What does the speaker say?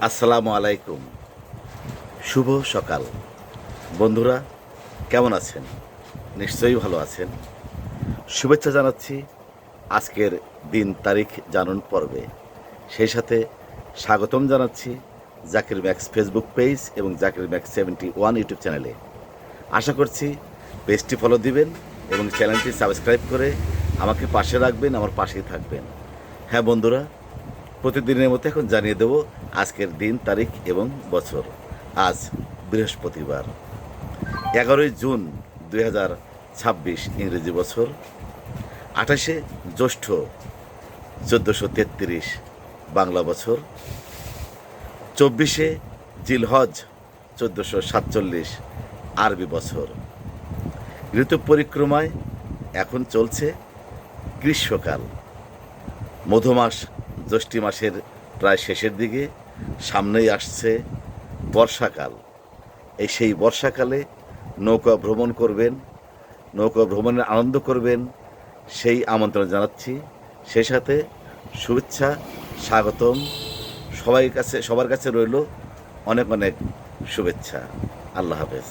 আসসালামু আলাইকুম। শুভ সকাল। বন্ধুরা কেমন আছেন? নিশ্চয়ই ভালো আছেন। শুভেচ্ছা জানাচ্ছি আজকের দিন তারিখ জানুন পর্বে। সেই সাথে স্বাগতম জানাচ্ছি জাকির ম্যাক্স ফেসবুক পেজ এবং জাকির ম্যাক্স 71 ইউটিউব চ্যানেলে। আশা করছি পেজটি ফলো দিবেন এবং চ্যানেলটি সাবস্ক্রাইব করে আমাকে পাশে রাখবেন, আমার পাশেই থাকবেন। হ্যাঁ বন্ধুরা, প্রতিদিনের মতো এখন জানিয়ে দেব আজকের দিন তারিখ এবং বছর। আজ বৃহস্পতিবার 11 জুন 2026 ইংরেজি বছর, 28 জ্যৈষ্ঠ 1433 বাংলা বছর, 24 জিলহজ 1447 আরবি বছর। ঋতু পরিক্রমায় এখন চলছে গ্রীষ্মকাল। মধুমাস জ্যৈষ্ঠী মাসের প্রায় শেষের দিকে, সামনেই আসছে বর্ষাকাল। সেই বর্ষাকালে নৌকা ভ্রমণ করবেন, নৌকা ভ্রমণের আনন্দ করবেন, সেই আমন্ত্রণ জানাচ্ছি। সেই সাথে শুভেচ্ছা, স্বাগতম সবার কাছে রইল অনেক অনেক শুভেচ্ছা। আল্লাহ হাফেজ।